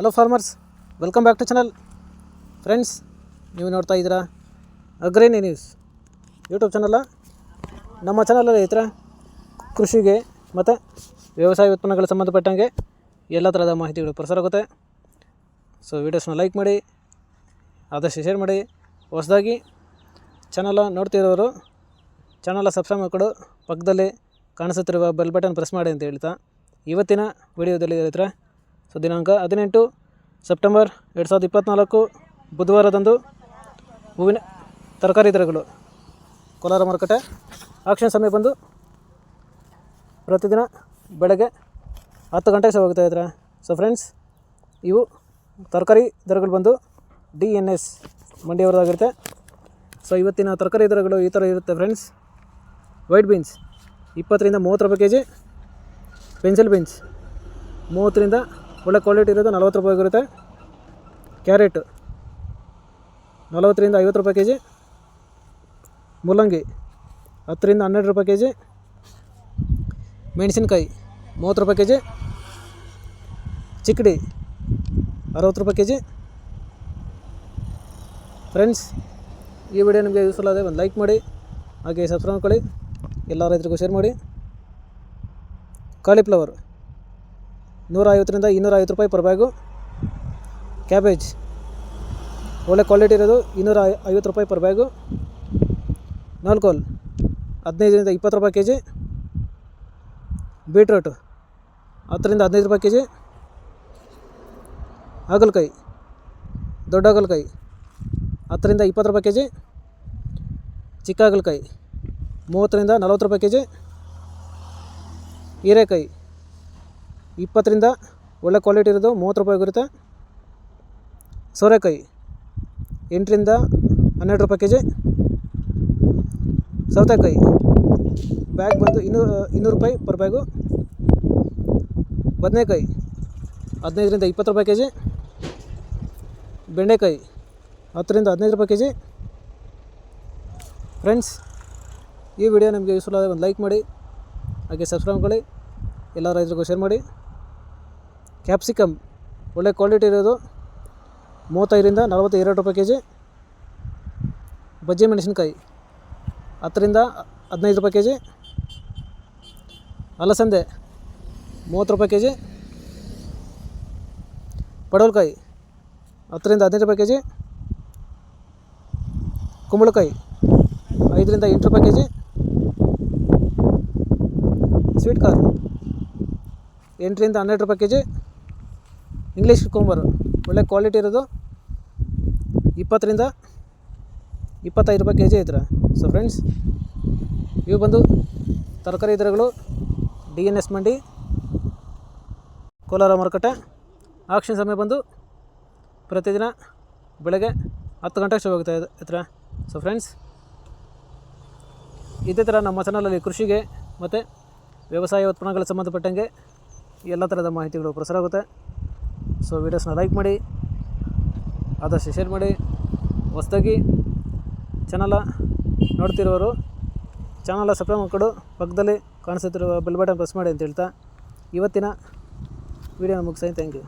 Hello farmers, welcome back to channel. Friends, ನೀವು ನೋಡ್ತಾ ಇದ್ದೀರಾ ಅಗ್ರೇನಿ ನ್ಯೂಸ್ ಯೂಟ್ಯೂಬ್ ಚಾನಲ್ಲ. ನಮ್ಮ ಚಾನಲಲ್ಲಿ ಈ ಥರ ಕೃಷಿಗೆ ಮತ್ತು ವ್ಯವಸಾಯ ಉತ್ಪನ್ನಗಳ ಸಂಬಂಧಪಟ್ಟಂಗೆ ಎಲ್ಲ ಥರದ ಮಾಹಿತಿಗಳು ಪ್ರಸಾರ ಆಗುತ್ತೆ. ಸೊ ವೀಡಿಯೋಸ್ನ ಲೈಕ್ ಮಾಡಿ, ಆದಷ್ಟು ಶೇರ್ ಮಾಡಿ. ಹೊಸದಾಗಿ ಚಾನಲ ನೋಡ್ತಿರೋರು ಚಾನಲ ಸಬ್ಸ್ಕ್ರೈಬ್ ಮಾಡಿಕೊಂಡು ಪಕ್ಕದಲ್ಲಿ ಕಾಣಿಸುತ್ತಿರುವ ಬೆಲ್ ಬಟನ್ ಪ್ರೆಸ್ ಮಾಡಿ ಅಂತ ಹೇಳ್ತಾ, ಇವತ್ತಿನ ವಿಡಿಯೋದಲ್ಲಿ ಇರುತ್ತೆ. ಸೊ ದಿನಾಂಕ 18 ಸೆಪ್ಟೆಂಬರ್ 2024 ಬುಧವಾರದಂದು ಹೂವಿನ ತರಕಾರಿ ದರಗಳು ಕೋಲಾರ ಮಾರುಕಟ್ಟೆ. ಆಕ್ಷನ್ ಸಮಯ ಬಂದು ಪ್ರತಿದಿನ ಬೆಳಗ್ಗೆ 10 ಗಂಟೆಗೆ ಹೋಗ್ತಾ ಇದ್ದಾರೆ. ಸೊ ಫ್ರೆಂಡ್ಸ್, ಇವು ತರಕಾರಿ ದರಗಳು ಬಂದು DNS ಮಂಡಿಯವರದಾಗಿರುತ್ತೆ. ಸೊ ಇವತ್ತಿನ ತರಕಾರಿ ದರಗಳು ಈ ಥರ ಇರುತ್ತೆ ಫ್ರೆಂಡ್ಸ್. ವೈಟ್ ಬೀನ್ಸ್ 20 ರಿಂದ 30 ರೂಪಾಯಿ ಕೆಜಿ. ಪೆನ್ಸಿಲ್ ಬೀನ್ಸ್ 30 ರಿಂದ ಒಳ್ಳೆ ಕ್ವಾಲಿಟಿ ಇರೋದು 40 ರೂಪಾಯಿಗಿರುತ್ತೆ. ಕ್ಯಾರೆಟ್ 40 ರಿಂದ 50 ರೂಪಾಯಿ ಕೆಜಿ. ಮೂಲಂಗಿ 10 ರಿಂದ 12 ರೂಪಾಯಿ ಕೆಜಿ. ಮೆಣಸಿನ್ಕಾಯಿ 30 ರೂಪಾಯಿ ಕೆಜಿ. ಚಿಕ್ಕಡಿ 60 ರೂಪಾಯಿ ಕೆಜಿ. ಫ್ರೆಂಡ್ಸ್, ಈ ವಿಡಿಯೋ ನಿಮಗೆ ಯೂಸ್ಫುಲ್ ಆದರೆ ಒಂದು ಲೈಕ್ ಮಾಡಿ, ಹಾಗೆ ಸಬ್ಸ್ಕ್ರೈಬ್ ಮಾಡ್ಕೊಳ್ಳಿ, ಎಲ್ಲ ರೈತರಿಗೂ ಶೇರ್ ಮಾಡಿ. ಕಾಲಿಫ್ಲವರ್ 150 ರಿಂದ 250 ರೂಪಾಯಿ ಪರ್ ಬ್ಯಾಗು. ಕ್ಯಾಬೇಜ್ ಒಳ್ಳೆ ಕ್ವಾಲಿಟಿ ಇರೋದು 250 ರೂಪಾಯಿ ಪರ್ ಬ್ಯಾಗು. ನಾಲ್ಕೋಲ್ 15 ರಿಂದ 20 ರೂಪಾಯಿ ಕೆಜಿ. ಬೀಟ್ರೂಟ್ 10 ರಿಂದ 15 ರೂಪಾಯಿ ಕೆಜಿ. ಹಾಗಲಕಾಯಿ, ದೊಡ್ಡ ಹಾಗಲಕಾಯಿ 10 ರಿಂದ 20 ರೂಪಾಯಿ ಕೆಜಿ. ಚಿಕ್ಕ ಹಾಗಲಕಾಯಿ 30 ರಿಂದ 40 ರೂಪಾಯಿ ಕೆಜಿ. ಹೀರೆಕಾಯಿ 20 ರಿಂದ ಒಳ್ಳೆ ಕ್ವಾಲಿಟಿ ಇರೋದು 30 ರೂಪಾಯಿ ಇರುತ್ತೆ. ಸೋರೆಕಾಯಿ 8 ರಿಂದ 12 ರೂಪಾಯಿ ಕೆಜಿ. ಸೌತೆಕಾಯಿ ಬ್ಯಾಗ್ ಬಂದು 200 ರೂಪಾಯಿ ಪರ್ ಬ್ಯಾಗು. ಬದನೆಕಾಯಿ 15 ರಿಂದ 20 ರೂಪಾಯಿ ಕೆಜಿ. ಬೆಂಡೆಕಾಯಿ 10 ರಿಂದ 15 ರೂಪಾಯಿ ಕೆಜಿ. ಫ್ರೆಂಡ್ಸ್, ಈ ವಿಡಿಯೋ ನಿಮಗೆ ಯೂಸ್ಫುಲ್ ಆದರೆ ಒಂದು ಲೈಕ್ ಮಾಡಿ, ಹಾಗೆ ಸಬ್ಸ್ಕ್ರೈಬ್ ಮಾಡ್ಕೊಳ್ಳಿ, ಎಲ್ಲ ರೈತರಿಗೂ ಶೇರ್ ಮಾಡಿ. ಕ್ಯಾಪ್ಸಿಕಮ್ ಒಳ್ಳೆ ಕ್ವಾಲಿಟಿ ಇರೋದು 35 ರಿಂದ 42 ರೂಪಾಯಿ ಕೆಜಿ. ಬಜ್ಜಿ ಮೆಣಸಿನ್ಕಾಯಿ 10 ರಿಂದ 15 ರೂಪಾಯಿ ಕೆಜಿ. ಅಲಸಂದೆ 30 ರೂಪಾಯಿ ಕೆಜಿ. ಪಡವಲಕಾಯಿ 10 ರಿಂದ 15 ರೂಪಾಯಿ ಕೆಜಿ. ಕುಂಬಳಕಾಯಿ 5 ರಿಂದ 8 ರೂಪಾಯಿ ಕೆಜಿ. ಸ್ವೀಟ್ ಕಾರ್ನ್ 8 ರಿಂದ 12 ರೂಪಾಯಿ ಕೆಜಿ. ಇಂಗ್ಲೀಷ್ ಕುಕುಂಬರ್ ಒಳ್ಳೆ ಕ್ವಾಲಿಟಿ ಇರೋದು 20 ರಿಂದ 25 ರೂಪಾಯಿ ಕೆಜಿ ಐತ್ರೆ. ಸೊ ಫ್ರೆಂಡ್ಸ್, ಇವು ಬಂದು ತರಕಾರಿ ದರಗಳು DNS ಮಂಡಿ ಕೋಲಾರ ಮಾರುಕಟ್ಟೆ. ಆಕ್ಷನ್ ಸಮಯ ಬಂದು ಪ್ರತಿದಿನ ಬೆಳಗ್ಗೆ 10 ಗಂಟೆಗೆ ಶುರು ಆಗುತ್ತೆ ಐತ್ರೆ. ಸೊ ಫ್ರೆಂಡ್ಸ್, ಇದೇ ಥರ ನಮ್ಮ ಚಾನಲಲ್ಲಿ ಕೃಷಿಗೆ ಮತ್ತು ವ್ಯವಸಾಯ ಉತ್ಪನ್ನಗಳ ಸಂಬಂಧಪಟ್ಟಂಗೆ ಎಲ್ಲ ಥರದ ಮಾಹಿತಿಗಳು ಪ್ರಸಾರ ಆಗುತ್ತೆ. ಸೊ ವೀಡಿಯೋಸ್ನ ಲೈಕ್ ಮಾಡಿ, ಆದಷ್ಟು ಶೇರ್ ಮಾಡಿ. ಹೊಸದಾಗಿ ಚಾನಲ ನೋಡ್ತಿರೋರು ಚಾನಲ ಸಬ್ಸ್ಕ್ರೈಬ್ ಮಾಡ್ಕೊಂಡು ಪಕ್ಕದಲ್ಲಿ ಕಾಣಿಸುತ್ತಿರುವ ಬೆಲ್ ಬಟನ್ ಪ್ರೆಸ್ ಮಾಡಿ ಅಂತ ಹೇಳ್ತಾ, ಇವತ್ತಿನ ವೀಡಿಯೋನ ಮುಗಿಸ್ತೀನಿ. Thank you.